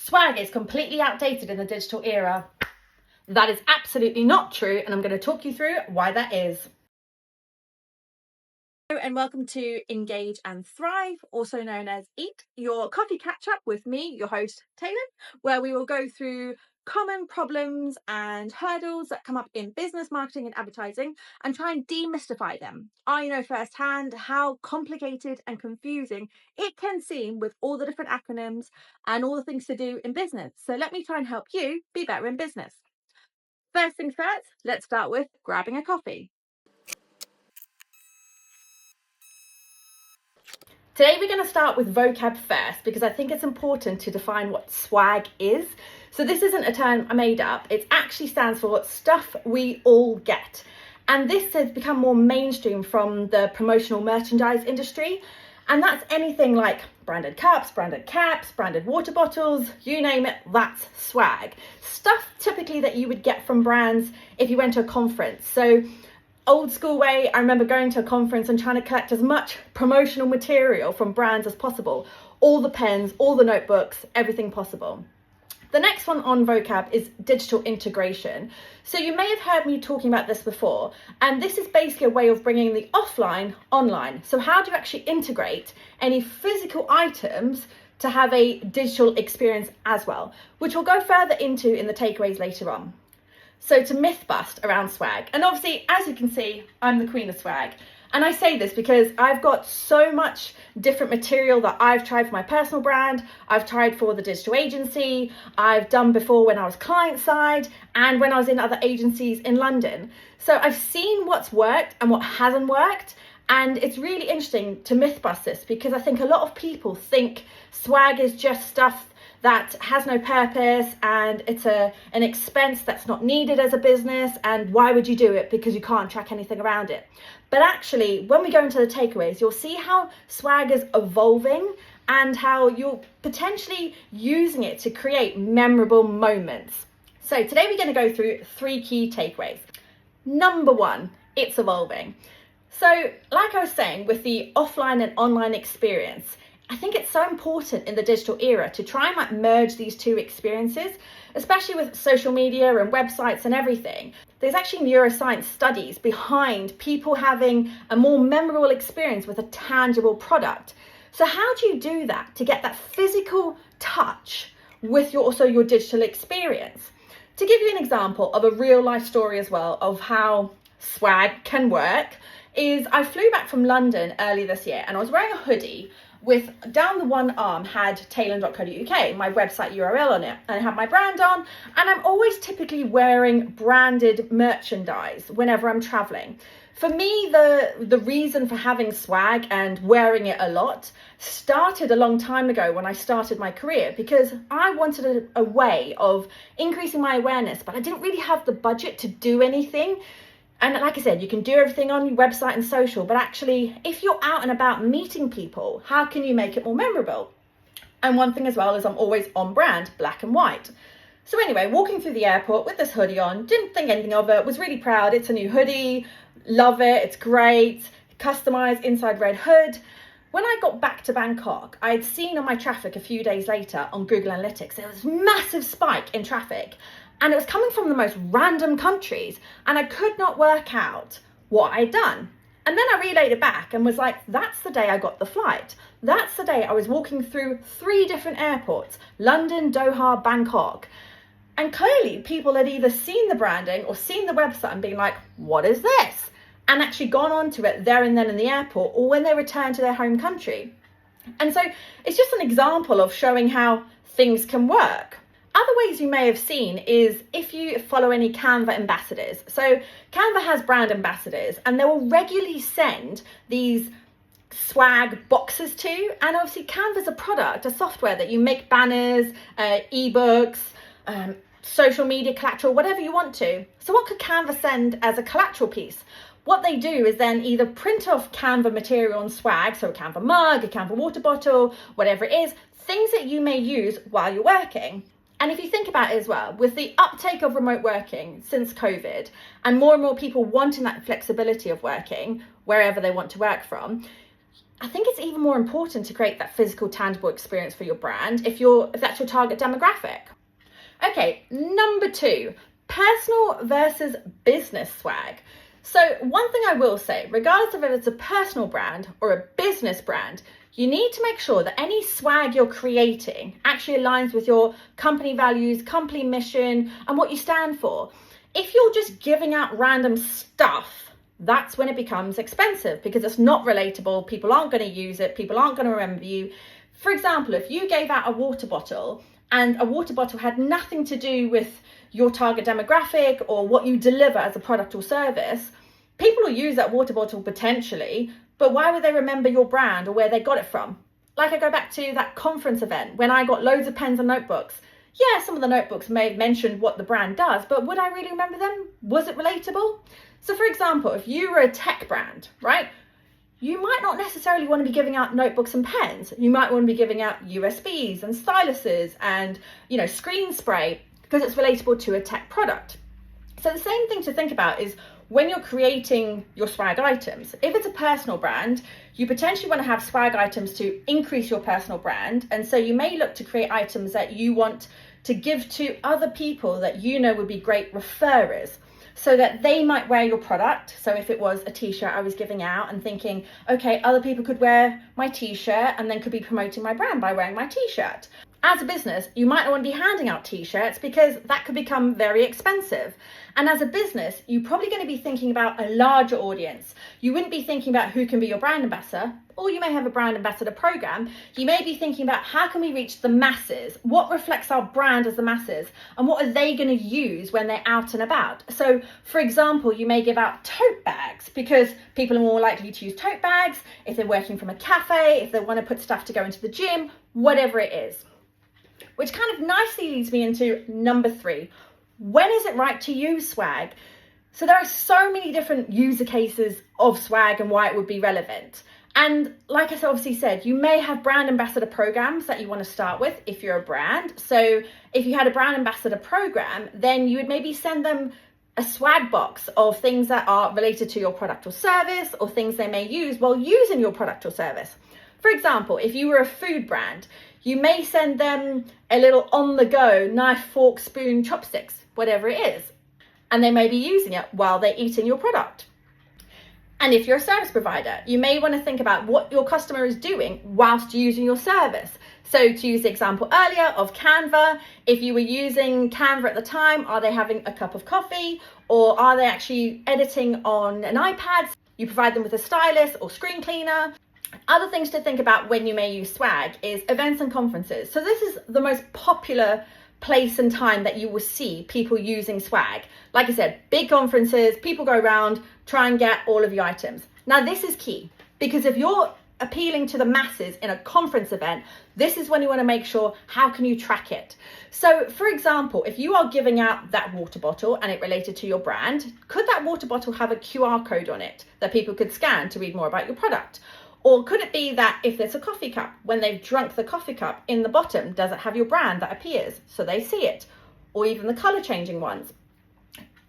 Swag is completely outdated in the digital era. That is absolutely not true, and I'm going to talk you through why that is. Hello and welcome to Engage and Thrive, also known as EAT, your coffee catch-up with me, your host, Taelon, where we will go through common problems and hurdles that come up in business, marketing and advertising and try and demystify them. I know firsthand how complicated and confusing it can seem with all the different acronyms and all the things to do in business. So let me try and help you be better in business. First things first, let's start with grabbing a coffee. Today we're going to start with vocab first because I think it's important to define what swag is. So this isn't a term I made up, it actually stands for stuff we all get. And this has become more mainstream from the promotional merchandise industry. And that's anything like branded cups, branded caps, branded water bottles, you name it, that's swag. Stuff typically that you would get from brands if you went to a conference. So old school way, I remember going to a conference and trying to collect as much promotional material from brands as possible. All the pens, all the notebooks, everything possible. The next one on vocab is digital integration. So you may have heard me talking about this before, and this is basically a way of bringing the offline online. So how do you actually integrate any physical items to have a digital experience as well, which we'll go further into in the takeaways later on. So to myth bust around swag, and obviously, as you can see, I'm the queen of swag. And I say this because I've got so much different material that I've tried for my personal brand, I've tried for the digital agency, I've done before when I was client side and when I was in other agencies in London. So I've seen what's worked and what hasn't worked. And it's really interesting to myth bust this because I think a lot of people think swag is just stuff that has no purpose and it's an expense that's not needed as a business, and why would you do it because you can't track anything around it. But actually, when we go into the takeaways, you'll see how swag is evolving and how you're potentially using it to create memorable moments. So today we're going to go through 3 key takeaways. Number 1, it's evolving. So like I was saying, with the offline and online experience, I think it's so important in the digital era to try and merge these two experiences, especially with social media and websites and everything. There's actually neuroscience studies behind people having a more memorable experience with a tangible product. So how do you do that to get that physical touch with your digital experience? To give you an example of a real life story as well of how swag can work is I flew back from London early this year and I was wearing a hoodie with down the one arm had taelon.co.uk, my website URL on it, and I have my brand on, and I'm always typically wearing branded merchandise whenever I'm traveling. For me, the reason for having swag and wearing it a lot started a long time ago when I started my career because I wanted a way of increasing my awareness, but I didn't really have the budget to do anything. And like I said, you can do everything on your website and social, but actually, if you're out and about meeting people, how can you make it more memorable? And one thing as well is I'm always on brand, black and white. So anyway, walking through the airport with this hoodie on, didn't think anything of it, was really proud. It's a new hoodie, love it, it's great, customized inside red hood. When I got back to Bangkok, I had seen on my traffic a few days later on Google Analytics, there was a massive spike in traffic. And it was coming from the most random countries, and I could not work out what I'd done. And then I relayed it back and was like, that's the day I got the flight. That's the day I was walking through 3 different airports, London, Doha, Bangkok. And clearly people had either seen the branding or seen the website and been like, what is this? And actually gone onto it there and then in the airport or when they returned to their home country. And so it's just an example of showing how things can work. Other ways you may have seen is if you follow any Canva ambassadors. So Canva has brand ambassadors and they will regularly send these swag boxes to. And obviously Canva's a product, a software that you make banners, ebooks, social media collateral, whatever you want to. So what could Canva send as a collateral piece? What they do is then either print off Canva material on swag, so a Canva mug, a Canva water bottle, whatever it is, things that you may use while you're working. And if you think about it as well, with the uptake of remote working since COVID and more people wanting that flexibility of working wherever they want to work from, I think it's even more important to create that physical, tangible experience for your brand if that's your target demographic. Okay, number 2, personal versus business swag. So one thing I will say, regardless of if it's a personal brand or a business brand, you need to make sure that any swag you're creating actually aligns with your company values, company mission, and what you stand for. If you're just giving out random stuff, that's when it becomes expensive because it's not relatable. People aren't going to use it. People aren't going to remember you. For example, if you gave out a water bottle and a water bottle had nothing to do with your target demographic or what you deliver as a product or service, people will use that water bottle potentially, but why would they remember your brand or where they got it from? Like I go back to that conference event when I got loads of pens and notebooks. Yeah, some of the notebooks may have mentioned what the brand does, but would I really remember them? Was it relatable? So for example, if you were a tech brand, right, you might not necessarily want to be giving out notebooks and pens. You might want to be giving out USBs and styluses and, screen spray because it's relatable to a tech product. So the same thing to think about is when you're creating your swag items. If it's a personal brand, you potentially want to have swag items to increase your personal brand. And so you may look to create items that you want to give to other people that would be great referrers, so that they might wear your product. So if it was a t-shirt I was giving out and thinking, okay, other people could wear my t-shirt and then could be promoting my brand by wearing my t-shirt. As a business, you might not want to be handing out t-shirts because that could become very expensive. And as a business, you're probably going to be thinking about a larger audience. You wouldn't be thinking about who can be your brand ambassador, or you may have a brand ambassador program. You may be thinking about how can we reach the masses? What reflects our brand as the masses? And what are they going to use when they're out and about? So for example, you may give out tote bags because people are more likely to use tote bags if they're working from a cafe, if they want to put stuff to go into the gym, whatever it is. Which kind of nicely leads me into number 3. When is it right to use swag? So there are so many different user cases of swag and why it would be relevant. And like I obviously said, you may have brand ambassador programs that you want to start with if you're a brand. So if you had a brand ambassador program, then you would maybe send them a swag box of things that are related to your product or service or things they may use while using your product or service. For example, if you were a food brand, you may send them a little on-the-go knife, fork, spoon, chopsticks, whatever it is, and they may be using it while they're eating your product. And if you're a service provider, you may want to think about what your customer is doing whilst using your service. So to use the example earlier of Canva, if you were using Canva at the time, are they having a cup of coffee or are they actually editing on an iPad? You provide them with a stylus or screen cleaner. Other things to think about when you may use swag is events and conferences. So this is the most popular place and time that you will see people using swag. Like I said, big conferences, people go around, try and get all of your items. Now this is key because if you're appealing to the masses in a conference event, this is when you want to make sure how can you track it. So for example, if you are giving out that water bottle and it related to your brand, could that water bottle have a QR code on it that people could scan to read more about your product? Or could it be that if there's a coffee cup, when they've drunk the coffee cup, in the bottom, does it have your brand that appears so they see it? Or even the color changing ones?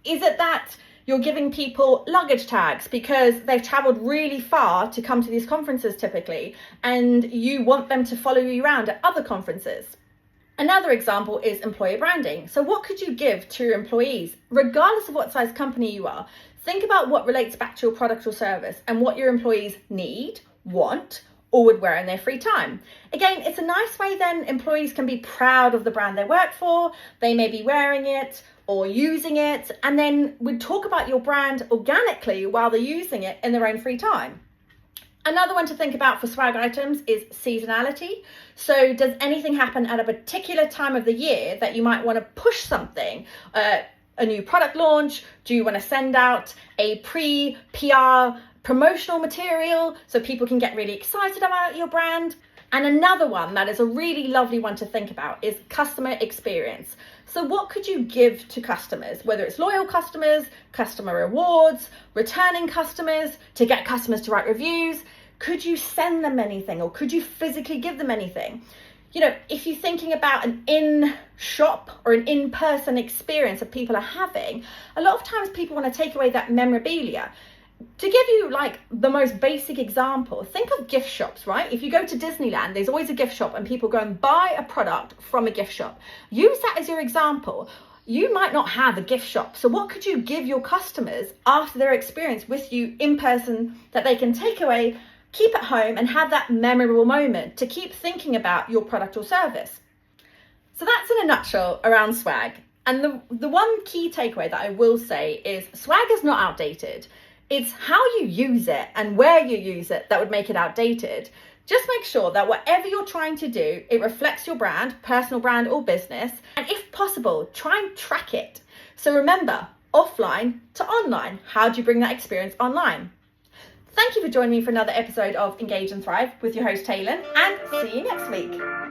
Is it that you're giving people luggage tags because they've traveled really far to come to these conferences typically, and you want them to follow you around at other conferences? Another example is employer branding. So what could you give to your employees, regardless of what size company you are? Think about what relates back to your product or service and what your employees need, want, or would wear in their free time. Again, it's a nice way then employees can be proud of the brand they work for. They may be wearing it or using it, and then we'd talk about your brand organically while they're using it in their own free time. Another one to think about for swag items is seasonality. So does anything happen at a particular time of the year that you might want to push something? A new product launch? Do you want to send out a pre-PR promotional material so people can get really excited about your brand? And another one that is a really lovely one to think about is customer experience. So what could you give to customers, whether it's loyal customers, customer rewards, returning customers, to get customers to write reviews? Could you send them anything or could you physically give them anything? If you're thinking about an in-shop or an in-person experience that people are having, a lot of times people want to take away that memorabilia. To give you like the most basic example, think of gift shops, right? If you go to Disneyland, there's always a gift shop and people go and buy a product from a gift shop. Use that as your example. You might not have a gift shop. So what could you give your customers after their experience with you in person that they can take away, keep at home, and have that memorable moment to keep thinking about your product or service? So that's in a nutshell around swag. And the one key takeaway that I will say is swag is not outdated. It's how you use it and where you use it that would make it outdated. Just make sure that whatever you're trying to do, it reflects your brand, personal brand or business. And if possible, try and track it. So remember, offline to online, how do you bring that experience online? Thank you for joining me for another episode of Engage and Thrive with your host, Taelon, and see you next week.